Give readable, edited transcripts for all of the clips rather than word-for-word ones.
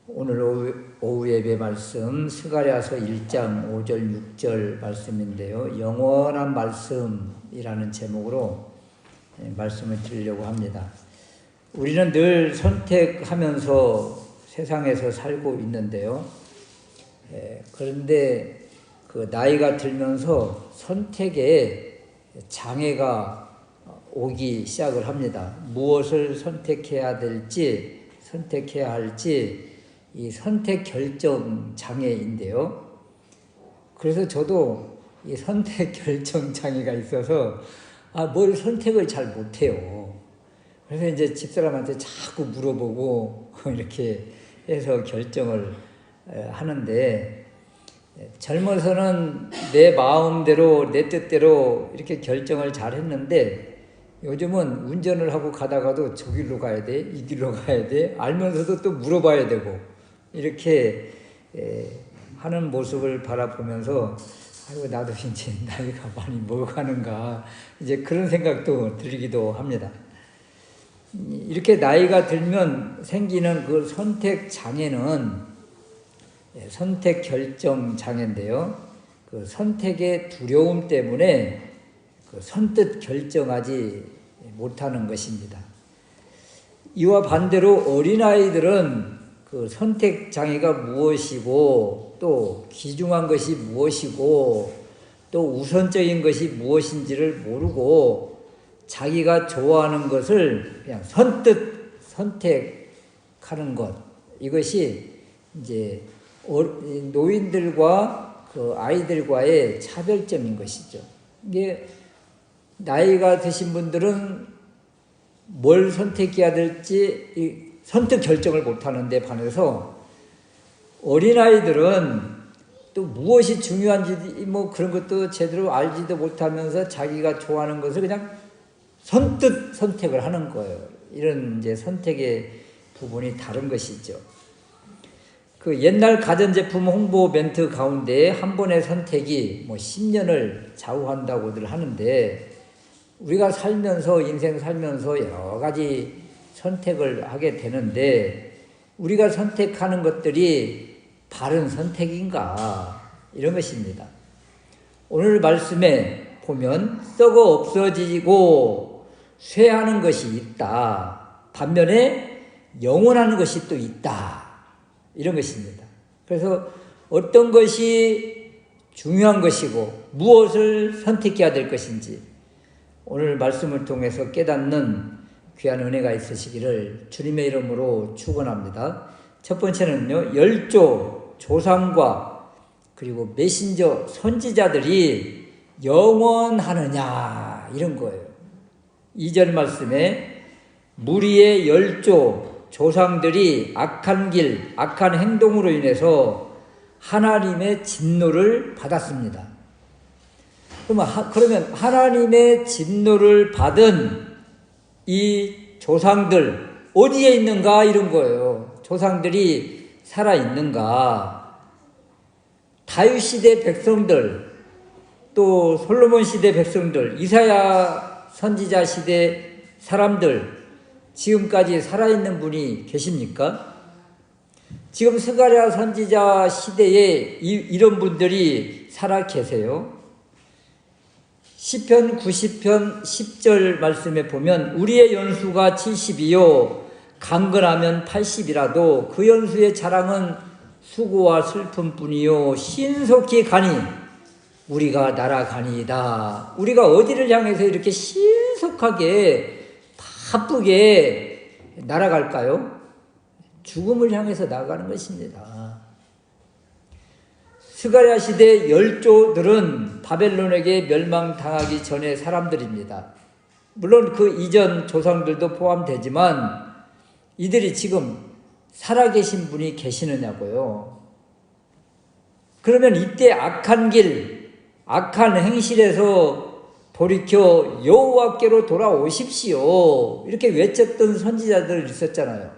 오늘 오후 예배 말씀 스가랴서 1장 5절 6절 말씀인데요. 영원한 말씀이라는 제목으로 말씀을 드리려고 합니다. 우리는 늘 선택하면서 세상에서 살고 있는데요. 그런데 그 나이가 들면서 선택에 장애가 오기 시작을 합니다. 무엇을 선택해야 될지, 선택해야 할지 이 선택 결정 장애인데요. 그래서 저도 이 선택 결정 장애가 있어서 뭘 선택을 잘 못해요. 그래서 이제 집사람한테 자꾸 물어보고 이렇게 해서 결정을 하는데, 젊어서는 내 마음대로 내 뜻대로 이렇게 결정을 잘 했는데, 요즘은 운전을 하고 가다가도 저 길로 가야 돼, 이 길로 가야 돼, 알면서도 또 물어봐야 되고, 이렇게 하는 모습을 바라보면서 아이고 나도 이제 나이가 많이 먹어가는가, 이제 그런 생각도 들기도 합니다. 이렇게 나이가 들면 생기는 그 선택 장애는 선택 결정 장애인데요. 그 선택의 두려움 때문에 그 선뜻 결정하지 못하는 것입니다. 이와 반대로 어린아이들은 그 선택 장애가 무엇이고, 또 귀중한 것이 무엇이고, 또 우선적인 것이 무엇인지를 모르고 자기가 좋아하는 것을 그냥 선뜻 선택하는 것, 이것이 이제 노인들과 그 아이들과의 차별점인 것이죠. 이게 나이가 드신 분들은 뭘 선택해야 될지 선뜻 결정을 못하는 데 반해서 어린아이들은 또 무엇이 중요한지 그런 것도 제대로 알지도 못하면서 자기가 좋아하는 것을 그냥 선뜻 선택을 하는 거예요. 이런 이제 선택의 부분이 다른 것이죠. 그 옛날 가전제품 홍보 멘트 가운데 한 번의 선택이 10년을 좌우한다고들 하는데, 우리가 살면서, 인생 살면서 여러 가지 선택을 하게 되는데, 우리가 선택하는 것들이 바른 선택인가, 이런 것입니다. 오늘 말씀에 보면 썩어 없어지고 쇠하는 것이 있다, 반면에 영원한 것이 또 있다, 이런 것입니다. 그래서 어떤 것이 중요한 것이고 무엇을 선택해야 될 것인지 오늘 말씀을 통해서 깨닫는 귀한 은혜가 있으시기를 주님의 이름으로 축원합니다. 첫 번째는요, 열조 조상과 그리고 메신저 선지자들이 영원하느냐, 이런 거예요. 2절 말씀에 무리의 열조 조상들이 악한 길, 악한 행동으로 인해서 하나님의 진노를 받았습니다. 그러면 하나님의 진노를 받은 이 조상들 어디에 있는가, 이런 거예요. 조상들이 살아있는가. 다윗 시대 백성들, 또 솔로몬 시대 백성들, 이사야 선지자 시대 사람들, 지금까지 살아있는 분이 계십니까? 지금 스가랴 선지자 시대에 이런 분들이 살아 계세요. 시편 90편 10절 말씀에 보면 우리의 연수가 70이요 강건하면 80이라도 그 연수의 자랑은 수고와 슬픔뿐이요 신속히 가니 우리가 날아가니이다. 우리가 어디를 향해서 이렇게 신속하게 바쁘게 날아갈까요? 죽음을 향해서 나아가는 것입니다. 스가랴 시대 열조들은 바벨론에게 멸망당하기 전의 사람들입니다. 물론 그 이전 조상들도 포함되지만 이들이 지금 살아계신 분이 계시느냐고요. 그러면 이때 악한 길, 악한 행실에서 돌이켜 여호와께로 돌아오십시오, 이렇게 외쳤던 선지자들 있었잖아요.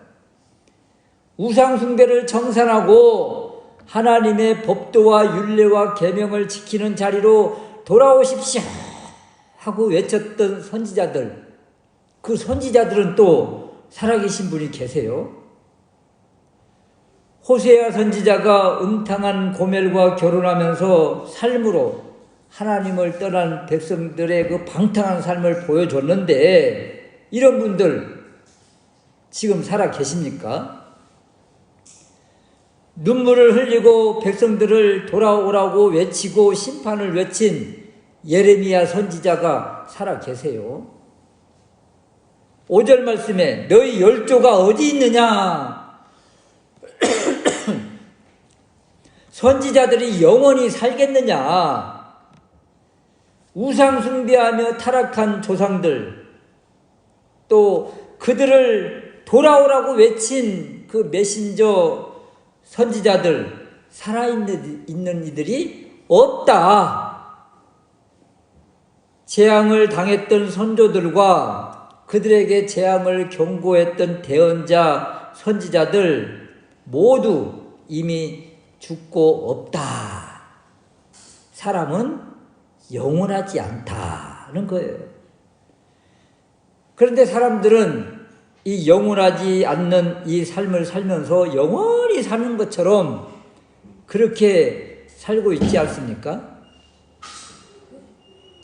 우상 숭배를 청산하고 하나님의 법도와 율례와 계명을 지키는 자리로 돌아오십시오 하고 외쳤던 선지자들, 그 선지자들은 또 살아계신 분이 계세요. 호세아 선지자가 음탕한 고멜과 결혼하면서 삶으로 하나님을 떠난 백성들의 그 방탕한 삶을 보여줬는데, 이런 분들 지금 살아 계십니까? 눈물을 흘리고 백성들을 돌아오라고 외치고 심판을 외친 예레미야 선지자가 살아 계세요. 5절 말씀에 너희 열조가 어디 있느냐? 선지자들이 영원히 살겠느냐? 우상 숭배하며 타락한 조상들, 또 그들을 돌아오라고 외친 그 메신저 선지자들, 살아있는 이들이 없다. 재앙을 당했던 선조들과 그들에게 재앙을 경고했던 대언자 선지자들 모두 이미 죽고 없다. 사람은 영원하지 않다는 거예요. 그런데 사람들은 이 영원하지 않는 이 삶을 살면서 영원히 사는 것처럼 그렇게 살고 있지 않습니까?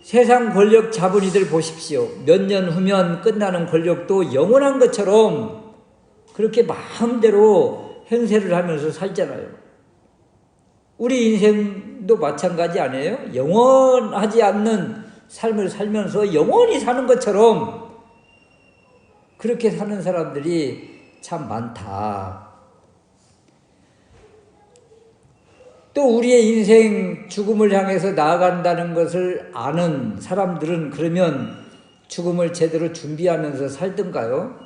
세상 권력 잡은 이들 보십시오. 몇 년 후면 끝나는 권력도 영원한 것처럼 그렇게 마음대로 행세를 하면서 살잖아요. 우리 인생도 마찬가지 아니에요? 영원하지 않는 삶을 살면서 영원히 사는 것처럼 그렇게 사는 사람들이 참 많다. 또 우리의 인생 죽음을 향해서 나아간다는 것을 아는 사람들은 그러면 죽음을 제대로 준비하면서 살던가요?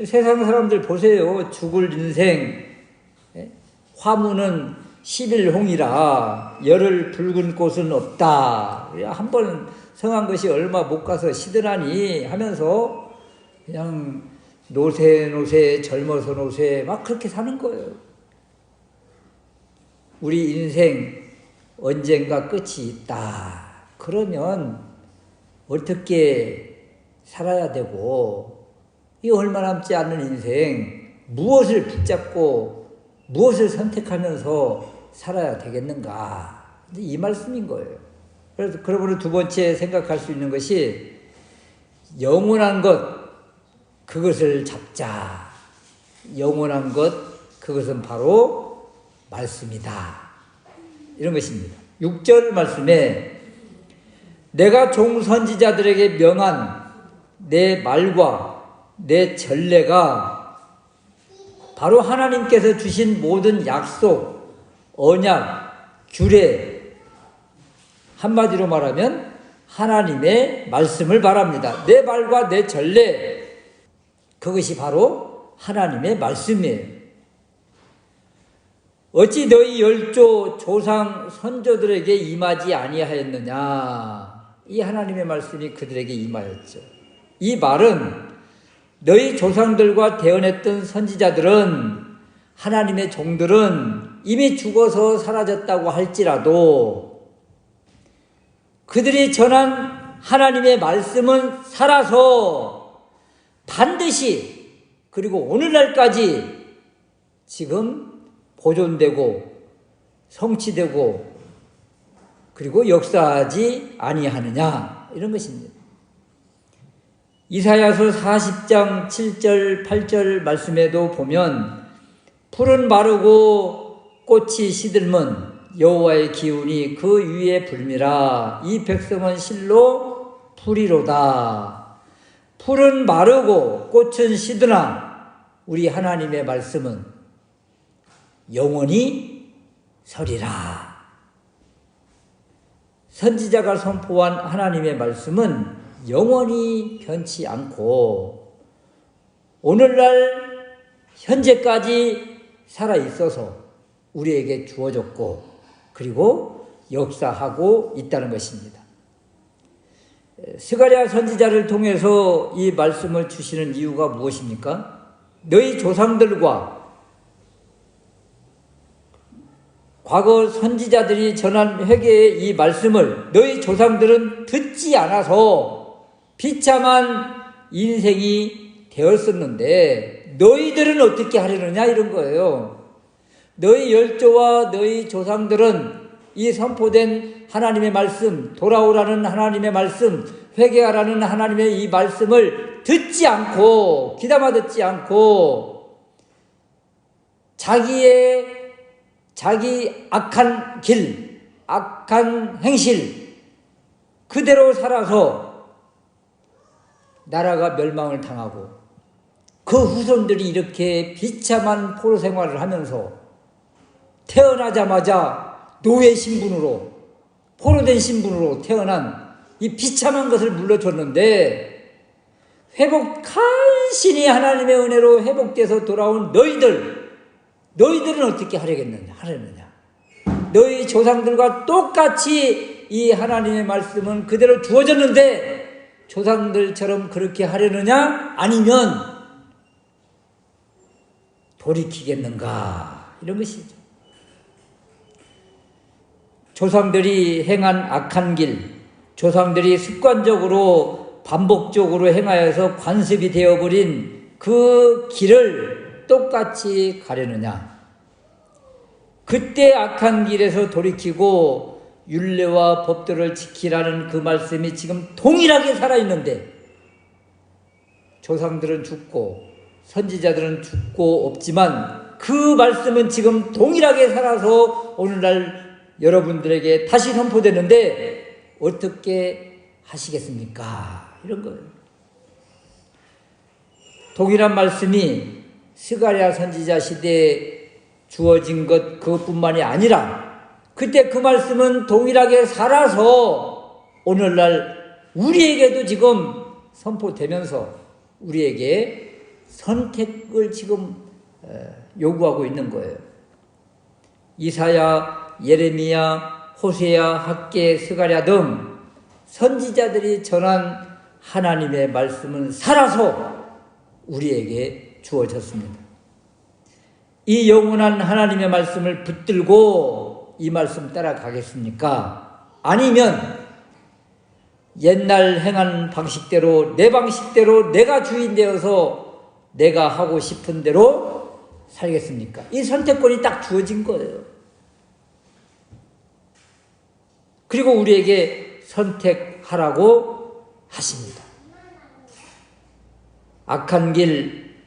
세상 사람들 보세요. 죽을 인생, 화무는 11홍이라 열흘 붉은 꽃은 없다. 한번 성한 것이 얼마 못 가서 시들하니 하면서 그냥 노세 젊어서 노세 막 그렇게 사는 거예요. 우리 인생 언젠가 끝이 있다. 그러면 어떻게 살아야 되고, 이 얼마 남지 않는 인생 무엇을 붙잡고 무엇을 선택하면서 살아야 되겠는가? 이 말씀인 거예요. 그래서 그러므로 두 번째 생각할 수 있는 것이 영원한 것, 그것을 잡자. 영원한 것, 그것은 바로 말씀이다. 이런 것입니다. 6절 말씀에 내가 종 선지자들에게 명한 내 말과 내 전례가 바로 하나님께서 주신 모든 약속, 언약, 규례, 한마디로 말하면 하나님의 말씀을 말합니다. 내 말과 내 전례, 그것이 바로 하나님의 말씀이에요. 어찌 너희 열조 조상 선조들에게 임하지 아니하였느냐? 이 하나님의 말씀이 그들에게 임하였죠. 이 말은 너희 조상들과 대언했던 선지자들은, 하나님의 종들은 이미 죽어서 사라졌다고 할지라도 그들이 전한 하나님의 말씀은 살아서 반드시, 그리고 오늘날까지 지금 보존되고 성취되고 그리고 역사하지 아니하느냐, 이런 것입니다. 이사야서 40장 7절 8절 말씀에도 보면 풀은 마르고 꽃이 시들면 여호와의 기운이 그 위에 불미라. 이 백성은 실로 풀이로다. 풀은 마르고 꽃은 시드나 우리 하나님의 말씀은 영원히 서리라. 선지자가 선포한 하나님의 말씀은 영원히 변치 않고 오늘날 현재까지 살아있어서 우리에게 주어졌고 그리고 역사하고 있다는 것입니다. 스가랴 선지자를 통해서 이 말씀을 주시는 이유가 무엇입니까? 너희 조상들과 과거 선지자들이 전한 회개의 이 말씀을 너희 조상들은 듣지 않아서 비참한 인생이 되었었는데 너희들은 어떻게 하려느냐, 이런 거예요. 너희 열조와 너희 조상들은 이 선포된 하나님의 말씀, 돌아오라는 하나님의 말씀, 회개하라는 하나님의 이 말씀을 듣지 않고, 귀담아 듣지 않고, 자기 악한 길, 악한 행실, 그대로 살아서 나라가 멸망을 당하고, 그 후손들이 이렇게 비참한 포로 생활을 하면서 태어나자마자 노예 신분으로, 포로된 신분으로 태어난 이 비참한 것을 물려줬는데, 간신히 하나님의 은혜로 회복돼서 돌아온 너희들은 어떻게 하려느냐? 너희 조상들과 똑같이 이 하나님의 말씀은 그대로 주어졌는데 조상들처럼 그렇게 하려느냐? 아니면 돌이키겠는가? 이런 것이죠. 조상들이 행한 악한 길, 조상들이 습관적으로 반복적으로 행하여서 관습이 되어버린 그 길을 똑같이 가려느냐? 그때 악한 길에서 돌이키고 율례와 법도를 지키라는 그 말씀이 지금 동일하게 살아있는데, 조상들은 죽고 선지자들은 죽고 없지만 그 말씀은 지금 동일하게 살아서 오늘날 여러분들에게 다시 선포되는데 어떻게 하시겠습니까? 이런 거예요. 동일한 말씀이 스가랴 선지자 시대에 주어진 것 그것뿐만이 아니라 그때 그 말씀은 동일하게 살아서 오늘날 우리에게도 지금 선포되면서 우리에게 선택을 지금 요구하고 있는 거예요. 이사야, 예레미야, 호세야, 학개, 스가랴 등 선지자들이 전한 하나님의 말씀은 살아서 우리에게 주어졌습니다. 이 영원한 하나님의 말씀을 붙들고 이 말씀 따라가겠습니까? 아니면 옛날 행한 방식대로, 내 방식대로 내가 주인 되어서 내가 하고 싶은 대로 살겠습니까? 이 선택권이 딱 주어진 거예요. 그리고 우리에게 선택하라고 하십니다. 악한 길,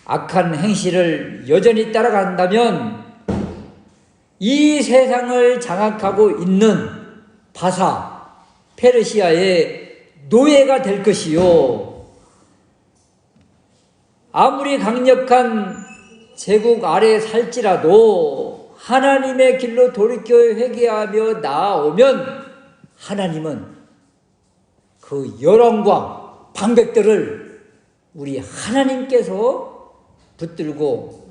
악한 행실을 여전히 따라간다면 이 세상을 장악하고 있는 바사, 페르시아의 노예가 될 것이요, 아무리 강력한 제국 아래 살지라도 하나님의 길로 돌이켜 회개하며 나아오면 하나님은 그 열왕과 방백들을 우리 하나님께서 붙들고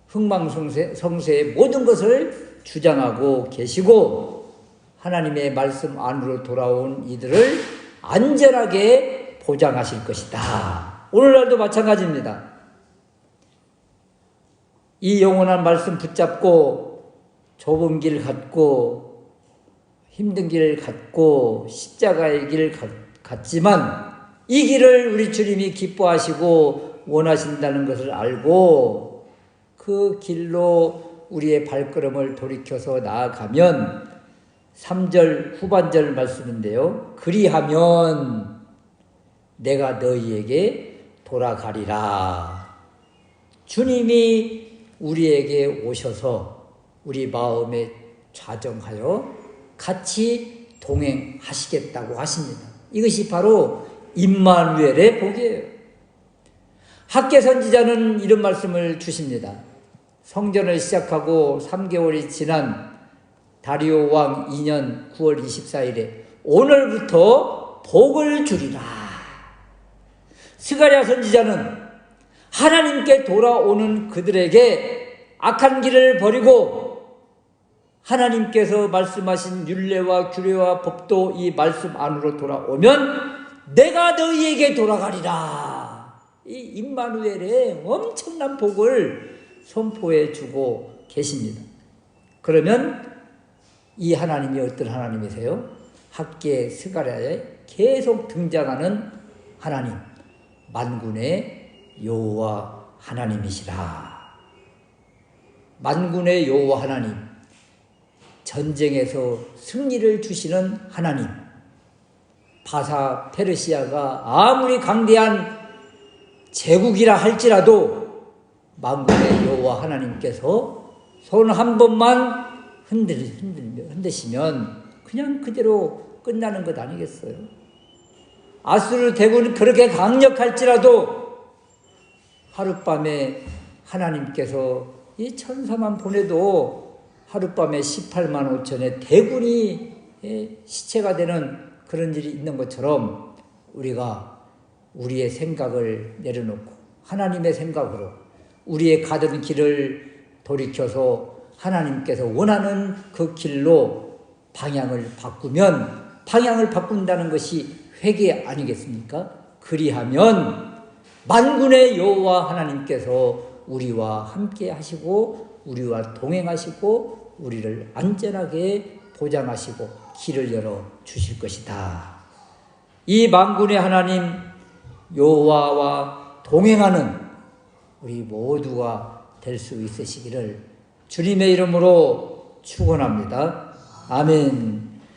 흥망성쇠의 모든 것을 주장하고 계시고, 하나님의 말씀 안으로 돌아온 이들을 안전하게 보장하실 것이다. 오늘날도 마찬가지입니다. 이 영원한 말씀 붙잡고 좁은 길 갔고 힘든 길 갔고 십자가의 길 갔지만 이 길을 우리 주님이 기뻐하시고 원하신다는 것을 알고 그 길로 우리의 발걸음을 돌이켜서 나아가면 3절 후반절 말씀인데요. 그리하면 내가 너희에게 돌아가리라. 주님이 우리에게 오셔서 우리 마음에 좌정하여 같이 동행하시겠다고 하십니다. 이것이 바로 임마누엘의 복이에요. 학개 선지자는 이런 말씀을 주십니다. 성전을 시작하고 3개월이 지난 다리오 왕 2년 9월 24일에 오늘부터 복을 주리라. 스가랴 선지자는 하나님께 돌아오는 그들에게 악한 길을 버리고 하나님께서 말씀하신 율례와 규례와 법도 이 말씀 안으로 돌아오면 내가 너희에게 돌아가리라. 이 임마누엘의 엄청난 복을 선포해 주고 계십니다. 그러면 이 하나님이 어떤 하나님이세요? 학개 스가랴에 계속 등장하는 하나님, 만군의 여호와 하나님이시라. 만군의 여호와 하나님, 전쟁에서 승리를 주시는 하나님, 바사 페르시아가 아무리 강대한 제국이라 할지라도 만군의 여호와 하나님께서 손 한 번만 흔드시면 그냥 그대로 끝나는 것 아니겠어요? 아수르 대군이 그렇게 강력할지라도 하룻밤에 하나님께서 이 천사만 보내도 하룻밤에 18만 5천의 대군이 시체가 되는 그런 일이 있는 것처럼 우리가 우리의 생각을 내려놓고 하나님의 생각으로 우리의 가던 길을 돌이켜서 하나님께서 원하는 그 길로 방향을 바꾸면, 방향을 바꾼다는 것이 회개 아니겠습니까? 그리하면 만군의 여호와 하나님께서 우리와 함께 하시고 우리와 동행하시고 우리를 안전하게 보장하시고 길을 열어 주실 것이다. 이 만군의 하나님 여호와와 동행하는 우리 모두가 될 수 있으시기를 주님의 이름으로 축원합니다. 아멘.